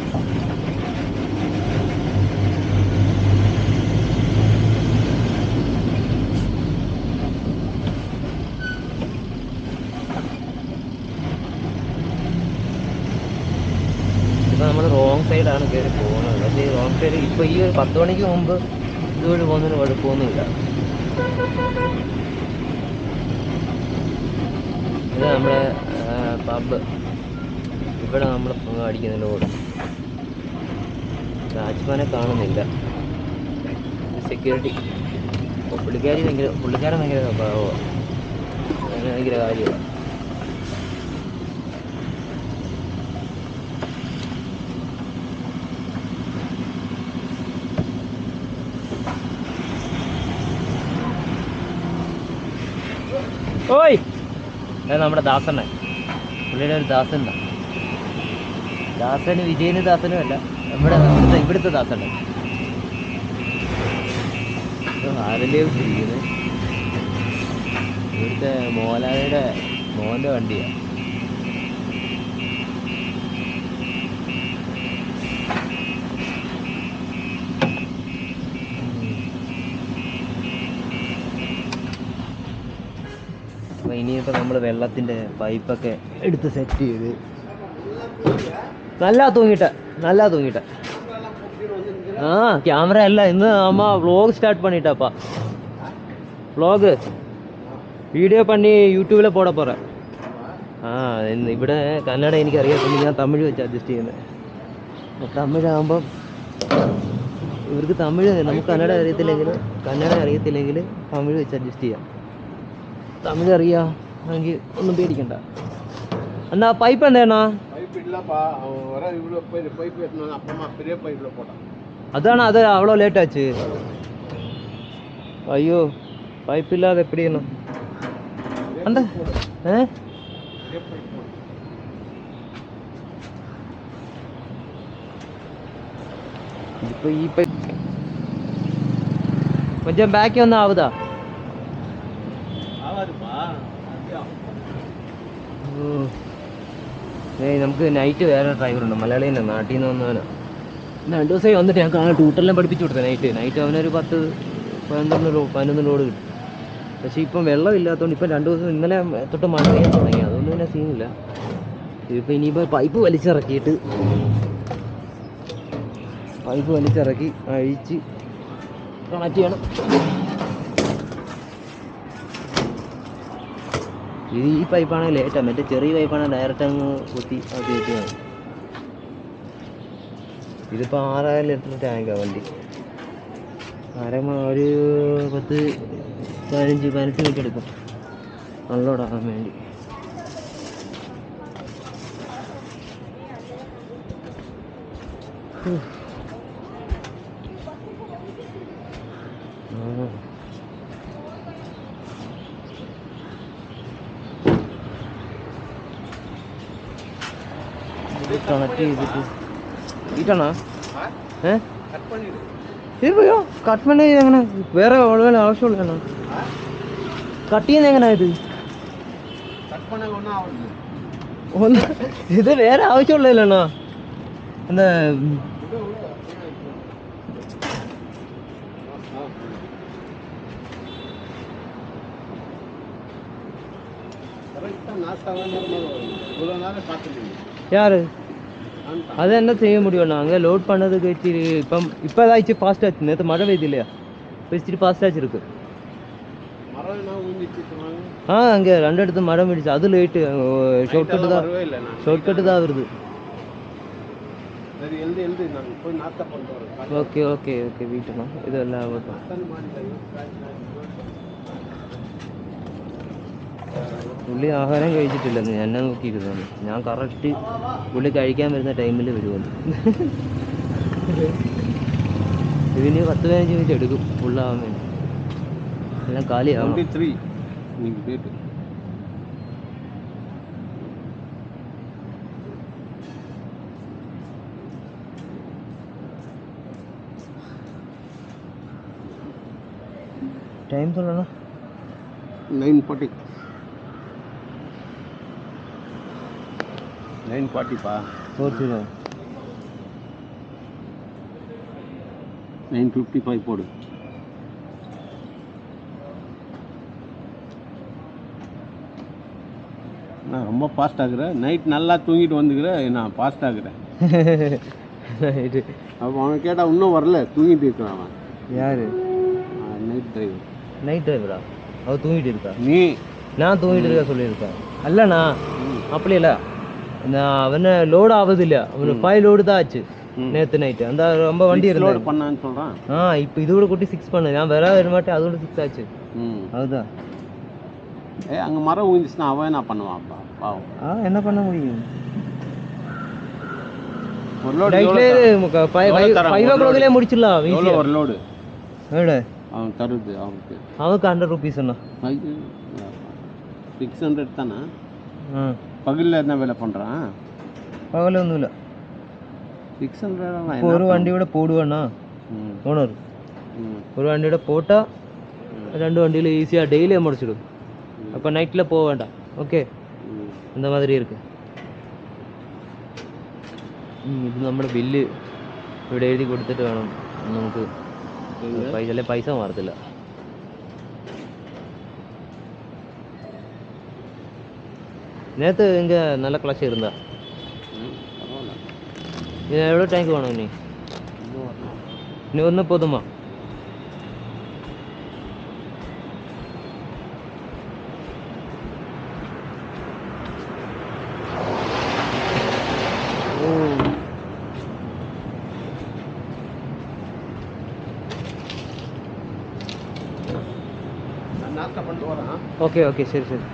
ഇപ്പോൾ നമ്മൾ റോങ് സൈഡാണ് കയറി പോകുന്നത്. പക്ഷേ ഈ റോങ് സൈഡ് ഇപ്പോൾ ഈ ഒരു 10 മണിക്ക് മുമ്പ് ഇതുവഴി പോകുന്നതിന് കുഴപ്പമൊന്നുമില്ല. ഇത് നമ്മുടെ പബ്. ഇവിടെ നമ്മൾ അടിക്കുന്ന ലോഡ്. വാച്ച്മാനെ കാണുന്നില്ല, സെക്യൂരിറ്റി. പുള്ളിക്കാരൻ ഭയങ്കര സ്വഭാവമാണ്. ഭയങ്കര കാര്യമാണ്. ഓയ് നമ്മുടെ ദാസണ്ണ, പുള്ളിയുടെ ഒരു ദാസണ്ണ. ദാസന് വിജയന് ദാസനും അല്ല, നമ്മുടെ ഇവിടുത്തെ ദാസണ്ണ. ആരല്ലേ ഇരിക്കുന്നത്? ഇവിടുത്തെ മോലാളിയുടെ മോൻ്റെ വണ്ടിയാണ്. അപ്പോൾ ഇനിയിപ്പോൾ നമ്മൾ വെള്ളത്തിൻ്റെ പൈപ്പൊക്കെ എടുത്ത് സെറ്റ് ചെയ്ത് നല്ല തൂങ്ങിട്ട ആ ക്യാമറ അല്ല, ഇന്ന് അമ്മ വ്ളോഗ് സ്റ്റാർട്ട് பண்ணிட்டாப்பா. വ്ളോഗ് വീഡിയോ പണി യൂട്യൂബിൽ പോട പോറ. ഇവിടെ കന്നഡ എനിക്കറിയാത്തതുകൊണ്ട് ഞാൻ തമിഴ് വെച്ച് അഡ്ജസ്റ്റ് ചെയ്യുന്നത്. തമിഴാകുമ്പം ഇവർക്ക് തമിഴ്, നമുക്ക് കന്നഡ അറിയത്തില്ലെങ്കിൽ തമിഴ് വെച്ച് അഡ്ജസ്റ്റ് ചെയ്യാം. തമിഴ് അറിയാമെങ്കിൽ ഒന്നും പേടിക്കണ്ട. എന്നാ പൈപ്പ് എന്താണോ? അതാണ് അത് അവളോ ലേറ്റ് ആச்சு. അയ്യോ പൈപ്പില്ലാതെ എപ്പടി ചെയ്യണം? എന്താ இப்போ ഈ പൈപ്പ് கொஞ்சம் ബാക്കി ഒന്നും ആവുതാ? നമുക്ക് നൈറ്റ് വേറെ ഡ്രൈവറുണ്ട്, മലയാളി തന്നെ, നാട്ടിൽ നിന്ന് വന്നവനാ. 2 ദിവസമായി വന്നിട്ട് ഞാൻ ട്യൂട്ടറിലും പഠിപ്പിച്ചു കൊടുത്തത്. നൈറ്റ് അവനൊരു 10-11 ലോഡ് കിട്ടും. പക്ഷേ ഇപ്പം വെള്ളമില്ലാത്തതുകൊണ്ട് ഇപ്പം 2 ദിവസം ഇന്നലെ തൊട്ട് മഴ പെയ്യാൻ തുടങ്ങി, അതൊന്നും പിന്നെ സീനില്ല. ഇതിപ്പോൾ ഇനിയിപ്പോൾ പൈപ്പ് വലിച്ചിറക്കി അഴിച്ച് കണക്ട് ചെയ്യണം. ഈ പൈപ്പാണെങ്കിൽ ലേറ്റാണ്, മറ്റേ ചെറിയ പൈപ്പാണെങ്കിൽ ഡയറക്റ്റ് അങ്ങ് കുത്തി അത് കയറ്റിയാണ്. ഇതിപ്പോൾ 6000 ലിറ്റർ ടാങ്കാണ് വണ്ടി. ഒരു 10-15 മിനിറ്റ് എടുക്കും അൺലോഡാകാൻ വേണ്ടി. കണക്ട് ചെയ്തിട്ട് ഇട്ടാണോ? ശരിയോ കട്ട് പണി എങ്ങനെ? വേറെ ആവശ്യമുള്ളതാണോ കട്ട് ചെയ്യുന്നത്? എങ്ങനെയാ ഇത് വേറെ ആവശ്യമുള്ളതല്ലോ? എന്താ யாரு அது என்ன செய்ய முடியும்? நாங்கள் லோட் பண்ணதுக்கு வச்சு இப்போ ஏதாச்சு ஃபாஸ்ட் ஆச்சு. நேற்று மழை பெய்யுது இல்லையா, இப்போ வச்சுட்டு ஃபாஸ்ட் ஆச்சு இருக்கு. அங்கே 2 இடத்து மழை பிடிச்சு, அது லேட்டு. ஷார்ட்கட்டு தான் வருது. ഓക്കെ ഓക്കെ ഓക്കെ വീട്ടിൽ ഇതെല്ലാം ആവട്ടെ. പുള്ളി ആഹാരം കഴിച്ചിട്ടില്ലെന്ന് എന്നെ നോക്കിയിരുന്നാണ്. ഞാൻ കറക്റ്റ് പുള്ളി കഴിക്കാൻ വരുന്ന ടൈമിൽ വരുമെന്ന്. ഇതിന് 10-15 മിനിറ്റ് എടുക്കും ഫുള്ളാവാൻ വേണ്ടി. എല്ലാം കാലിയാവും. ടൈം சொல்லണ 9:40 9:40 9:55 போடு. நான் ரொம்ப ஃபாஸ்ட் ஆகுறேன். நைட் நல்லா தூங்கிட்டு வந்துக்கிறேன், நான் ஃபாஸ்ட் ஆகுறேன். அப்போ அவன் கேட்டால் இன்னும் வரல, தூங்கிட்டு இருக்கிறான் அவன். யார்? நைட் டிரைவரா? அவள் தூங்கிட்டு இருக்கா? நான் தூங்கிட்டு இருக்கா சொல்லியிருக்கேன். அல்லண்ணா அப்படி இல்லை, அவனை லோடு ஆகுதில்ல, அவனு 5 லோடு தான் ஆச்சு நேற்று நைட்டு. அந்த ரொம்ப வண்டி லோடு பண்ணான்னு சொல்கிறான். இப்போ இதோட கூட்டி 6 பண்ணு. நான் வர மாட்டேன், அதோட 6 ஆச்சு. அதுதான் அங்கே மரம் ஊஞ்சிச்சுன்னா அவன் என்ன பண்ணுவான்ப்பா பாவம். என்ன பண்ண முடியும்? ஒரு லோடு நைட்ல 5 o'clock முடிச்சிடலாம். எவ்வளோ ஒரு லோடு எவ்வளோ அவன் தருது அவனுக்கு? அவனுக்கு 100 rupees அண்ணா. 600 தானே. பகலில் என்ன வேலை பண்ணுறான்? பகலில் ஒன்றும் இல்லை. 600 ஒரு വണ്ടിയുടെ പോടുവാണോ ഓണർ? ஒரு വണ്ടിയുടെ போட்டால் 2 வண்டியில் ஈஸியாக டெய்லியே முடிச்சிடும். அப்போ நைட்டில் போக வேண்டாம். ஓகே, இந்த மாதிரி இருக்கு. ഇത് നമ്മുടെ ബില്ല് ഇവിടെ എഴുതി കൊടുത്തിട്ട് വേണം നമുക്ക് പൈസ മാറത്തില്ല. நேற்று இங்கே நல்ல கிளாஸ் இருந்தா. இது எவ்வளோ டேங்க் வேணும்? நீ ஒன்று போதுமா? ஓகே ஓகே, சரி சரி.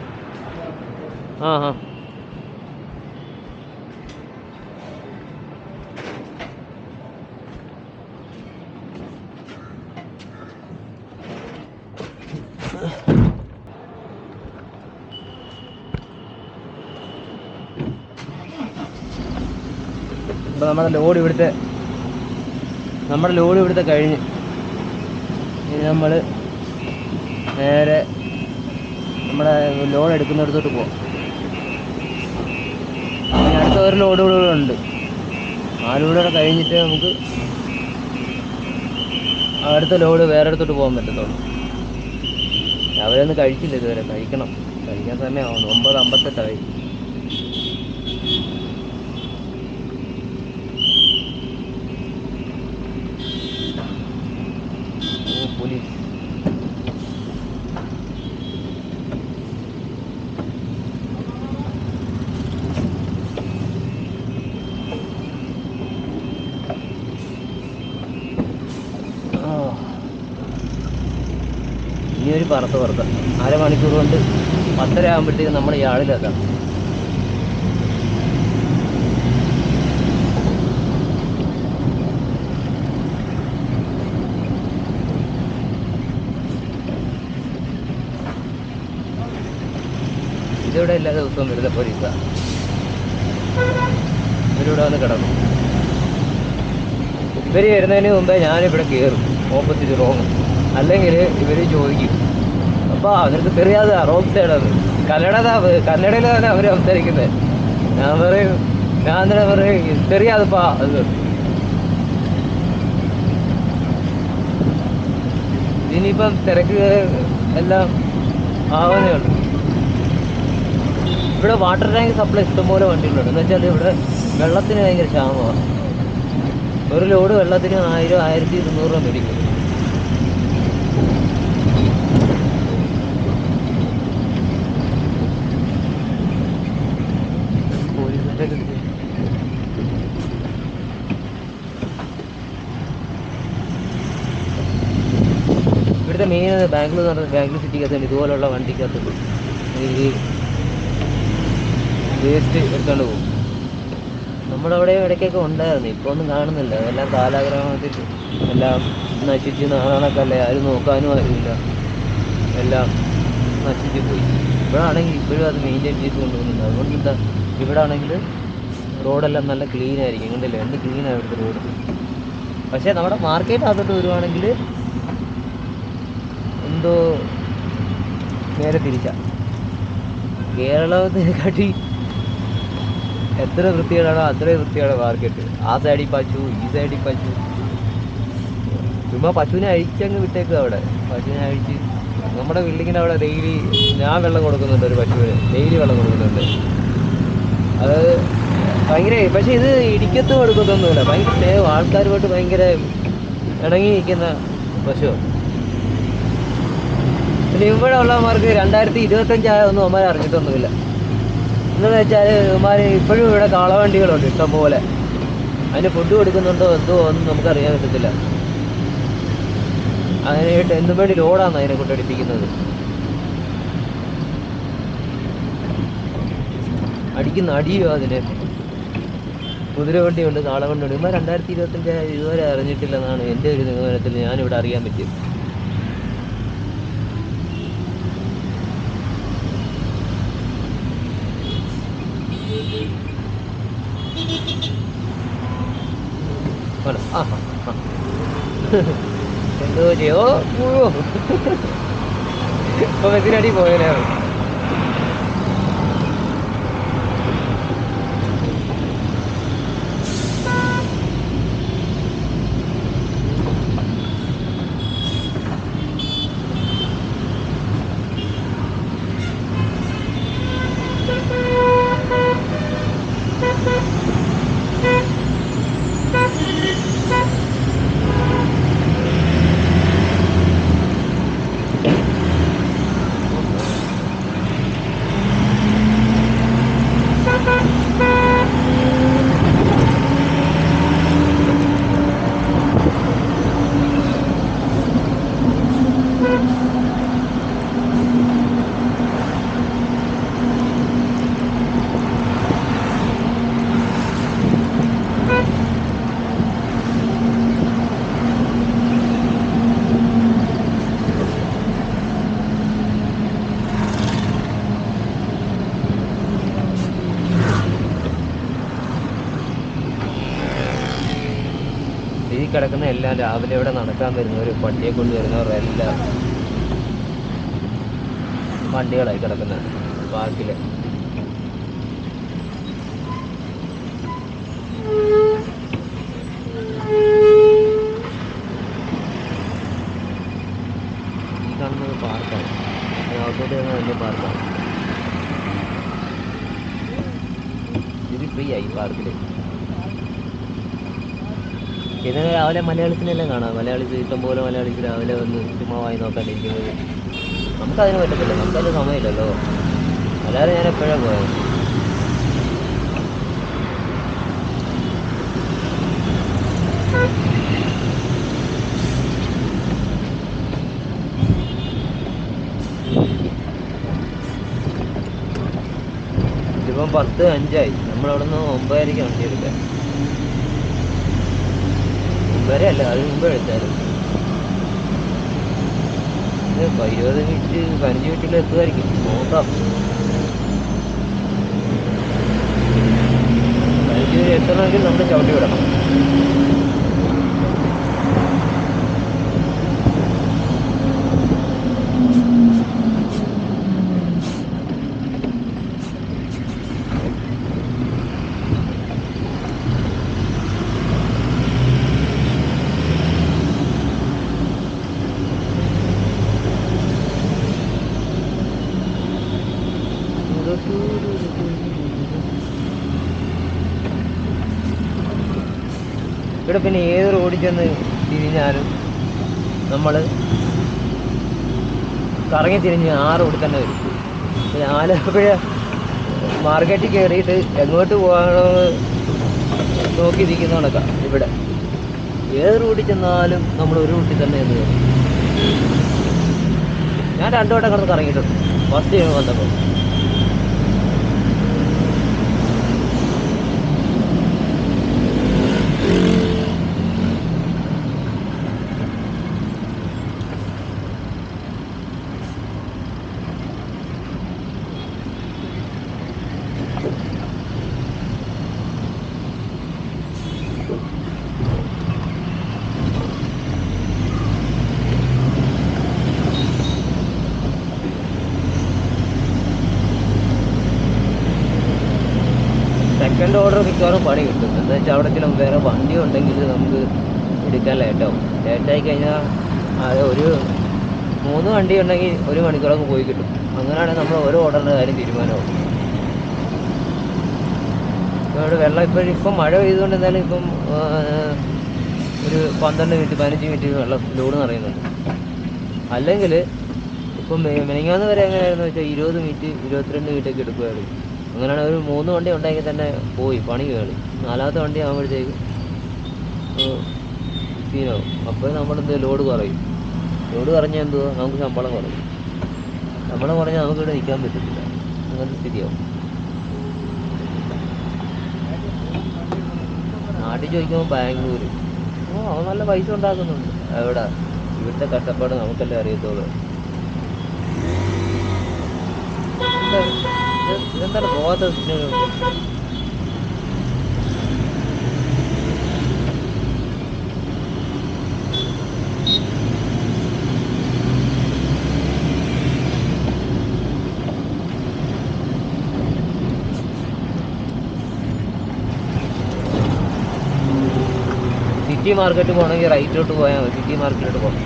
ஆ ஆ അപ്പോൾ നമ്മുടെ ലോഡ് ഇവിടുത്തെ കഴിഞ്ഞ് ഇനി നമ്മൾ നേരെ നമ്മുടെ ലോഡ് എടുക്കുന്നിടത്തോട്ട് പോവാം. ഇനി അടുത്ത ഒരു ലോഡ് കൂടെ ഉണ്ട്. ആ ലോഡ് കഴിഞ്ഞിട്ട് നമുക്ക് അടുത്ത ലോഡ് വേറെ അടുത്തോട്ട് പോകാൻ പറ്റത്തുള്ളൂ. അവരൊന്നും കഴിച്ചില്ല ഇതുവരെ. കഴിക്കാൻ തന്നെ ആവുന്നു. 9:58 പോലീസ്. ഇനിയൊരു പുറത്ത് അരമണിക്കൂർ കൊണ്ട് 10:30 ആകുമ്പോഴത്തേക്കും നമ്മൾ ഈ ആളിലെത്താം. ഇതിവിടെ എല്ലാ ദിവസവും വരുന്ന പോലീസാണ്. ഇവരിവിടെ വന്ന് കിടക്കും. ഇവർ വരുന്നതിന് മുമ്പേ ഞാനിവിടെ കയറും, ഓപ്പോസിറ്റ് റോങ്. അല്ലെങ്കിൽ ഇവർ ചോദിക്കും, അപ്പോൾ അവർക്ക് தெரியாத റോങ് സൈഡാണ്. കന്നഡയിൽ തന്നെ അവർ സംസാരിക്കുന്നത്. ഞാൻ തന്നെ പറയും தெரியாதுப்பா അത്. ഇനിയിപ്പം തിരക്ക് എല്ലാം ആവുന്നേ ഉള്ളൂ. ഇവിടെ വാട്ടർ ടാങ്ക് സപ്ലൈ ഇഷ്ടംപോലെ വണ്ടികളുണ്ട്. എന്ന് വെച്ചാൽ ഇവിടെ വെള്ളത്തിന് ഭയങ്കര ക്ഷാമമാണ്. ഒരു ലോഡ് വെള്ളത്തിന് 1000-1200 രൂപ മേടിക്കും. ഇവിടുത്തെ മെയിൻ ബാംഗ്ലൂർ സിറ്റിക്കകത്തുണ്ട് ഇതുപോലുള്ള വണ്ടിക്കകത്തുണ്ട് ഈ വേസ്റ്റ് എടുത്തോണ്ട് പോകും. നമ്മുടെ അവിടെ ഇടയ്ക്കൊക്കെ ഉണ്ടായിരുന്നു, ഇപ്പോൾ ഒന്നും കാണുന്നില്ല. അതെല്ലാം കാലാഗ്രഹത്തിൽ എല്ലാം നശിച്ച് നാണക്കല്ലേ, ആരും നോക്കാനും ആരുമില്ല, എല്ലാം നശിച്ചു പോയി. ഇവിടെ ആണെങ്കിൽ ഇപ്പോഴും അത് മെയിൻറ്റെയിൻ ചെയ്ത് കൊണ്ടുപോകുന്നുണ്ട്. അതുകൊണ്ട് എന്താ ഇവിടെ ആണെങ്കിൽ റോഡെല്ലാം നല്ല ക്ലീൻ ആയിരിക്കും. കണ്ടില്ലേ എന്ത് ക്ലീനാണ് ഇവിടുത്തെ റോഡ്. പക്ഷേ നമ്മുടെ മാർക്കറ്റ് അകത്തോട്ട് വരുവാണെങ്കിൽ എന്തോ നേരെ തിരിച്ചാ. കേരളത്തിനെക്കാട്ടി എത്ര വൃത്തികേടാണോ അത്രയും വൃത്തിയാണ് മാർക്കറ്റ്. ആ സൈഡിൽ പശു, ഈ സൈഡിൽ പശു. ചുമ്മാ പശുവിനെ അഴിച്ചങ്ങ് വിട്ടേക്കുക അവിടെ. പശുവിനെ അഴിച്ച് നമ്മുടെ ബിൽഡിങ്ങിൻ്റെ അവിടെ ഡെയിലി ഞാൻ വെള്ളം കൊടുക്കുന്നുണ്ട്. ഒരു പശുവിന് ഡെയിലി വെള്ളം കൊടുക്കുന്നുണ്ട്. അത് ഭയങ്കര, പക്ഷേ ഇത് ഇടിക്കത്തും എടുക്കത്തൊന്നുമില്ല. ഭയങ്കര സ്നേഹം, ആൾക്കാരുമായിട്ട് ഭയങ്കര ഇണങ്ങി നിൽക്കുന്ന പശു. പിന്നെ ഇവിടെ ഉള്ളവന്മാർക്ക് 2025 ഒന്നും അവന്മാർ അറിഞ്ഞിട്ടൊന്നുമില്ല. എന്താണെന്ന് വെച്ചാൽ ഇവന്മാർ ഇപ്പോഴും ഇവിടെ കാളവണ്ടികളുണ്ട് ഇഷ്ടം പോലെ. അതിന് ഫുഡ് കൊടുക്കുന്നുണ്ടോ എന്തോ ഒന്നും നമുക്കറിയാൻ പറ്റത്തില്ല. അതിനായിട്ട് എന്തും വേണ്ടി ലോഡാണ് അതിനെ കൊണ്ടടിപ്പിക്കുന്നത്. അടിയോ അതിന്. കുതിരവണ്ടിയുണ്ട്, കാളവണ്ടിയുണ്ട്. ഇവ 2025 ഇതുവരെ അറിഞ്ഞിട്ടില്ലെന്നാണ് എൻ്റെ ഒരു നിഗമനത്തിൽ ഞാനിവിടെ അറിയാൻ പറ്റും. എന്തോ ചെയ്യോ പോയോ ഇപ്പൊ ബസ്സിനടി പോയനാണ്. ഈ കിടക്കുന്ന എല്ലാം രാവിലെ ഇവിടെ നടക്കാൻ വരുന്നവർ, പട്ടിയെ കൊണ്ട് വരുന്നവരെല്ലാം വണ്ടികളായി കിടക്കുന്നത് പാർക്കിൽ. ഈ കാണുന്നത് പാർക്കാണ്, അകത്തോട്ട് വരുന്നത് വലിയ പാർക്കാണ്. ഇത് ഫ്രീ ആയി പാർക്കിൽ. പിന്നെ രാവിലെ മലയാളീസിനെല്ലാം കാണാം. മലയാളീസ് ഇഷ്ടംപോലെ മലയാളീസ് രാവിലെ വന്ന് ചുമ്മാ വായി നോക്കാണ്ടിരിക്കുന്നത്. നമുക്കതിന് പറ്റത്തില്ല, നമുക്കതിന് സമയമില്ലല്ലോ. അല്ലാതെ ഞാൻ എപ്പോഴാണ് പോയത്. ഇതിപ്പം 10:05. നമ്മളവിടെ നിന്ന് 9:30 വണ്ടി എടുക്കാൻ. 9:30 അല്ല, അത് മുമ്പ് എടുത്തായിരുന്നു. ഇത് 20 മിനിറ്റ് 15 മിനിറ്റിൽ എത്തുമായിരിക്കും, നോക്കാം. 15 മിനിറ്റ് എത്തണമെങ്കിൽ നമ്മൾ ചവിട്ടി വിടണം. ഇവിടെ പിന്നെ ഏത് റോഡിൽ ചെന്ന് തിരിഞ്ഞാലും നമ്മൾ കറങ്ങി തിരിഞ്ഞ് ആ റോഡിൽ തന്നെ വരും. ആലപ്പുഴ മാർക്കറ്റിൽ കയറിയിട്ട് എങ്ങോട്ട് പോകാനോ നോക്കിയിരിക്കുന്ന കണക്കാ. ഇവിടെ ഏത് റോഡിൽ ചെന്നാലും നമ്മൾ ഒരു റൂട്ടിൽ തന്നെ എന്ന് വരും. ഞാൻ 2 വട്ടം കിടന്ന് കറങ്ങിയിട്ടുണ്ട് ഫസ്റ്റ് ടൈം വന്നപ്പോൾ. സെക്കൻഡ് ഓർഡർ മിക്കവാറും പണി കിട്ടും. എന്താ വെച്ചാൽ അവിടെ ചില വേറെ വണ്ടി ഉണ്ടെങ്കിൽ നമുക്ക് എടുക്കാൻ ലേറ്റാവും. ലേറ്റായി കഴിഞ്ഞാൽ അത് ഒരു 3 വണ്ടി ഉണ്ടെങ്കിൽ 1 മണിക്കൂറൊക്കെ പോയി കിട്ടും. അങ്ങനെയാണെങ്കിൽ നമ്മൾ ഓരോ ഓർഡറിൻ്റെ കാര്യം തീരുമാനമാവും. ഇപ്പോൾ ഇവിടെ വെള്ളം ഇപ്പം മഴ പെയ്തുകൊണ്ട് എന്തായാലും ഇപ്പം ഒരു 12 മിനിറ്റ് 15 മിനിറ്റ് വെള്ളം ലോഡ് നിറയുന്നുണ്ട്. അല്ലെങ്കിൽ ഇപ്പം മെനങ്ങാന്ന് വരെ എങ്ങനെയായിരുന്നു വെച്ചാൽ 20 മിനിറ്റ് 22 മിനിറ്റ് ഒക്കെ എടുക്കുമായിരുന്നു. അങ്ങനെയാണെങ്കിൽ ഒരു 3 വണ്ടി ഉണ്ടെങ്കിൽ തന്നെ പോയി പണി കയറി. 4ാമത്തെ വണ്ടി ആകുമ്പോഴത്തേക്ക് സീനാവും. അപ്പോൾ നമ്മളെന്ത് ലോഡ് കുറയും. ലോഡ് കുറഞ്ഞാൽ എന്തുവാ, നമുക്ക് ശമ്പളം കുറയും. ശമ്പളം കുറഞ്ഞാൽ നമുക്കിവിടെ നിൽക്കാൻ പറ്റത്തില്ല. അങ്ങനത്തെ സ്ഥിതിയാവും. നാട്ടിൽ ചോദിക്കുമ്പോൾ ബാംഗ്ലൂർ. അവൻ നല്ല പൈസ ഉണ്ടാക്കുന്നുണ്ട്. എവിടെ ഇവിടുത്തെ കഷ്ടപ്പാട് നമുക്കല്ലേ അറിയത്തുള്ളൂ. ഇതെന്താണ് പോകാത്ത സിഗ്നലുണ്ട്? സിറ്റി മാർക്കറ്റ് പോകണമെങ്കിൽ റൈറ്റിലോട്ട് പോയാൽ മതി. സിറ്റി മാർക്കറ്റിലോട്ട് പോകാം.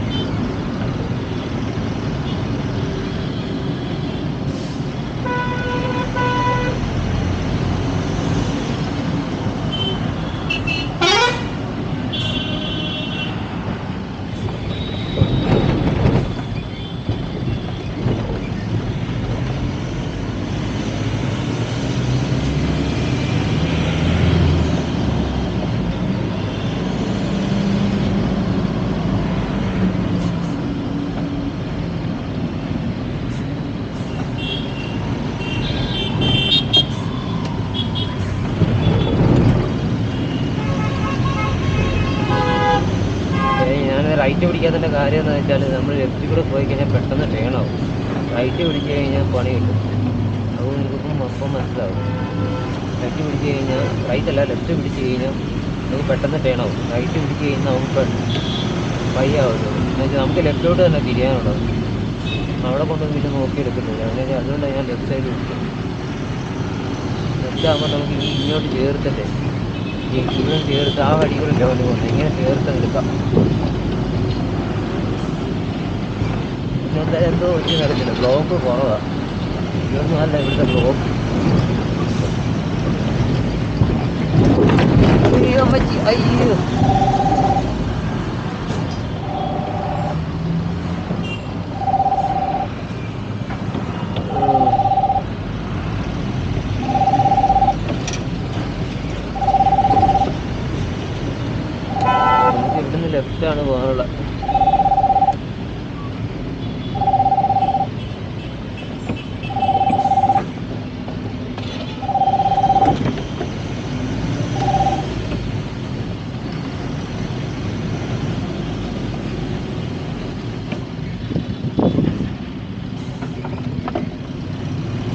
റൈറ്റ് പിടിക്കാത്തതിൻ്റെ കാര്യം എന്ന് വെച്ചാൽ നമ്മൾ ലെഫ്റ്റിൽ കൂടെ പോയി കഴിഞ്ഞാൽ പെട്ടെന്ന് ടേൺ ആവും. റൈറ്റ് പിടിച്ച് കഴിഞ്ഞാൽ പണി കിട്ടും. അത് നിങ്ങൾക്കും അപ്പം മനസ്സിലാവും. ലെഫ്റ്റ് പിടിച്ച് കഴിഞ്ഞാൽ റൈറ്റ് അല്ല ലെഫ്റ്റ് പിടിച്ച് കഴിഞ്ഞാൽ നമുക്ക് പെട്ടെന്ന് ടേൺ ആവും. റൈറ്റ് പിടിച്ച് കഴിഞ്ഞാൽ നമുക്ക് പയ്യാവുള്ളൂ. എന്ന് വെച്ചാൽ നമുക്ക് ലെഫ്റ്റിലോട്ട് തന്നെ തിരിയാനുള്ളത്. അവിടെ കൊണ്ടൊന്നും പിന്നെ നോക്കിയെടുക്കുന്നില്ല. അതുകൊണ്ടാണ് ഞാൻ ലെഫ്റ്റ് സൈഡ് പിടിച്ചത്. ലെഫ്റ്റ് ആകുമ്പോൾ നമുക്ക് ഇങ്ങോട്ട് ചേർത്തിട്ടേ ഇവിടെ ചേർത്ത് ആ വഴി കൂടെ ലെവൽ പോകുന്നത് ഇങ്ങനെ ചേർത്ത് എടുക്കാം. പിന്നെ എന്തായാലും എന്തോ ഒറ്റ നടത്തില്ല. ബ്ലോക്ക് കുറവാണ്. ഇതൊന്നും അല്ല ഇവിടുത്തെ ബ്ലോക്ക്. അയ്യോ അമ്മച്ചി, അയ്യോ ഇവിടുന്ന് ലെഫ്റ്റാണ് പോകാനുള്ളത്.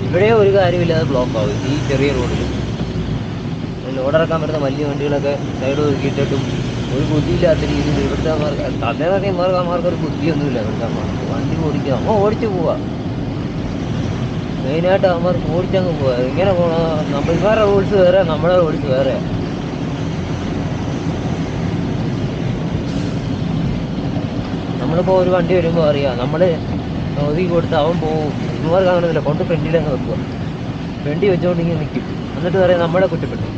ഇവിടെ ഒരു കാര്യമില്ലാതെ ബ്ലോക്ക് ആവും ഈ ചെറിയ റോഡിൽ. ലോഡിറക്കാൻ വരുന്ന വലിയ വണ്ടികളൊക്കെ സൈഡ് ഒതുക്കിയിട്ടിട്ടും ഒരു ബുദ്ധിയില്ലാത്ത രീതിയിൽ ഇവിടുത്തെ അമ്മമാർക്ക് ഒരു ബുദ്ധിയൊന്നുമില്ല. ഇവിടുത്തെ അമ്മമാർക്ക് വണ്ടി ഓടിക്കുക, ഓടിച്ചു പോവാ. മെയിനായിട്ട് അമ്മമാർക്ക് ഓടിച്ചങ്ങ് പോവാ. ഇങ്ങനെ പോകണം. ഇവരുടെ റൂൾസ് വേറെ, നമ്മുടെ റൂൾസ് വേറെ. നമ്മളിപ്പോൾ ഒരു വണ്ടി വരുമ്പോൾ അറിയാം, നമ്മൾ ഒതുക്കി കൊടുത്ത് അവൻ പോവും. ഇവർക്ക് അങ്ങനെയില്ല. കൊണ്ട് ഫ്രണ്ടിലങ്ങ് വെക്കുക. ഫ്രണ്ടിൽ വെച്ചുകൊണ്ട് ഇങ്ങനെ നിൽക്കും. എന്നിട്ട് പറയാം നമ്മളെ കുറ്റപ്പെട്ടു.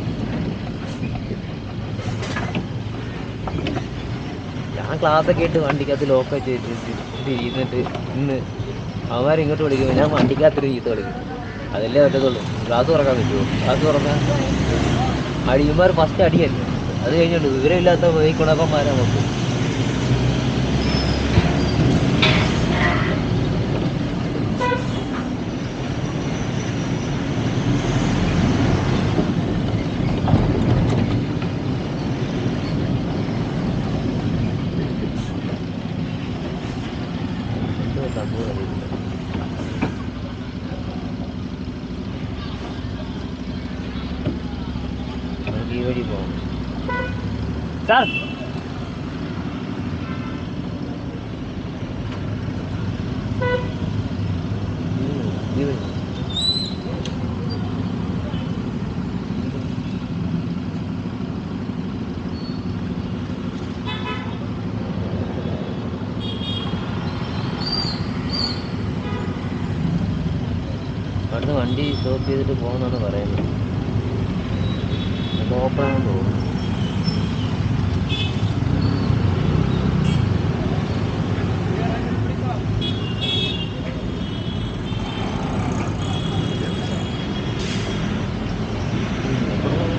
ഞാൻ ക്ലാസ്സൊക്കെ ഇട്ട് വണ്ടിക്കകത്ത് ലോക്കൊക്കെ ഇരുന്നിട്ട് ഇന്ന് അവന്മാരിങ്ങോട്ട് വിളിക്കുമ്പോൾ ഞാൻ വണ്ടിക്കകത്തൊരു ചീത്ത കളിക്കും. അതല്ലേ പറ്റത്തുള്ളൂ. ക്ലാസ് തുറക്കാൻ പറ്റുമോ? ക്ലാസ് തുറക്കാൻ അടിയന്മാർ ഫസ്റ്റ് അടിയല്ലേ. അത് കഴിഞ്ഞുള്ളൂ വിവരമില്ലാത്ത കുണപ്പന്മാരെ നമുക്ക്. നമുക്ക് ഈ വഴി പോകാം. സാർ ഈ വഴി അവിടുന്ന് വണ്ടി സ്റ്റോപ്പ് ചെയ്തിട്ട് പോകുമെന്നാണ് പറയുന്നത്. ഓപ്പണാണെന്ന് തോന്നുന്നു.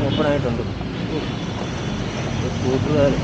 ഓപ്പണായിട്ടുണ്ട്. സ്കൂട്ടറുകാർ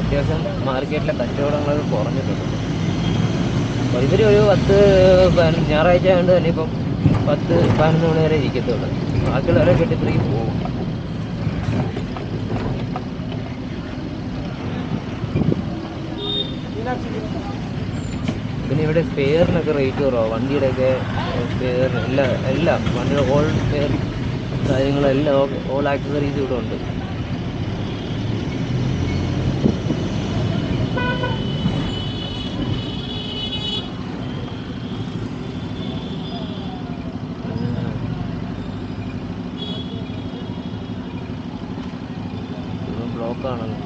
അത്യാവശ്യം മാർക്കറ്റിലെ കച്ചവടങ്ങളൊക്കെ കുറഞ്ഞിട്ടുണ്ട്. അപ്പോൾ ഇവർ ഒരു 10 ഞായറാഴ്ച കൊണ്ട് തന്നെ ഇപ്പം 10-11 മണി വരെ ഇരിക്കത്തുള്ളൂ. ബാക്കിയുള്ളവരെ കെട്ടിപ്പിടിക്ക് പോകും. പിന്നെ ഇവിടെ സ്പെയറിനൊക്കെ റേറ്റ് കുറവാണ്. വണ്ടിയുടെയൊക്കെ സ്പെയറിന് എല്ലാം വണ്ടിയുടെ ഓൾ സ്പെയർ കാര്യങ്ങളെല്ലാം ഓൾ ആക്സസറീസ് ഇവിടെ ഉണ്ട്. ബ്ലോക്കാണല്ലോ.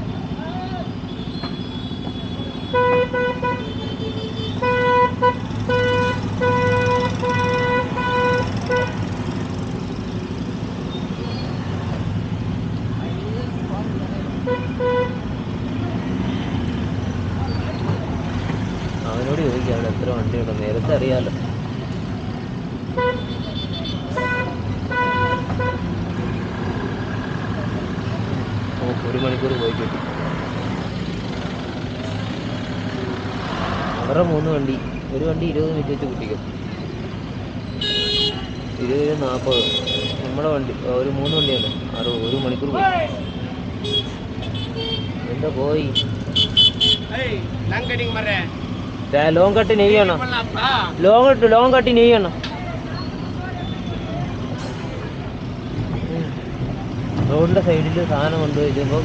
അവനോട് ചോദിക്കാം അവിടെ എത്ര വണ്ടിയുണ്ടോ, നേരത്തെ അറിയാമല്ലോ. ഒരു മണിക്കൂർ പോയി കിട്ടി. അവരുടെ 3 വണ്ടി, ഒരു വണ്ടി 20 മിനിറ്റ് വെച്ച് കുട്ടിക്കും, 20-40. നമ്മുടെ വണ്ടി ഒരു 3 വണ്ടിയാണ് 60, 1 മണിക്കൂർ പോയി. എന്താ പോയി ലോങ് കട്ട് നെയ്യണം, ലോങ് കട്ട് നെയ്യണം. റോഡിൻ്റെ സൈഡിൽ സാധനം കൊണ്ടുവച്ചപ്പോൾ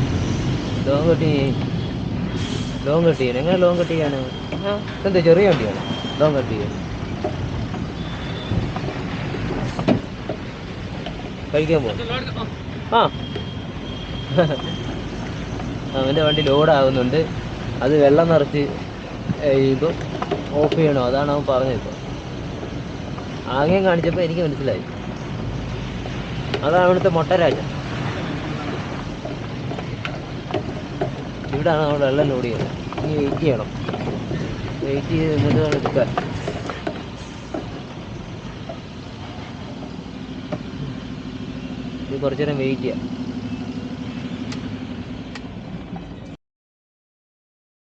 ലോങ് കട്ട് ചെയ്യണം. എങ്ങനെ ലോങ് കട്ട് ചെയ്യാനാണ്? എന്താ ചെറിയ വണ്ടിയാണ് ലോങ് കട്ട് ചെയ്യാൻ? കഴിക്കാൻ പോകും. അവൻ്റെ വണ്ടി ലോഡാകുന്നുണ്ട്. അത് വെള്ളം നിറച്ച് ഇപ്പം ഓഫ് ചെയ്യണോ, അതാണ് അവൻ പറഞ്ഞത്. ഇപ്പോൾ ആകെയും കാണിച്ചപ്പോൾ എനിക്ക് മനസ്സിലായി. അതാണ് അവിടുത്തെ മൊട്ടരാജ. ഇവിടെയാണ് നമ്മൾ വെള്ളം ലോഡ് ചെയ്യുന്നത്. ഇനി വെയിറ്റ് ചെയ്യണം. വെയിറ്റ് ചെയ്ത് നിന്നിട്ട് വേണം എടുക്കാൻ. ഇത് കുറച്ച് നേരം വെയിറ്റ് ചെയ്യാം.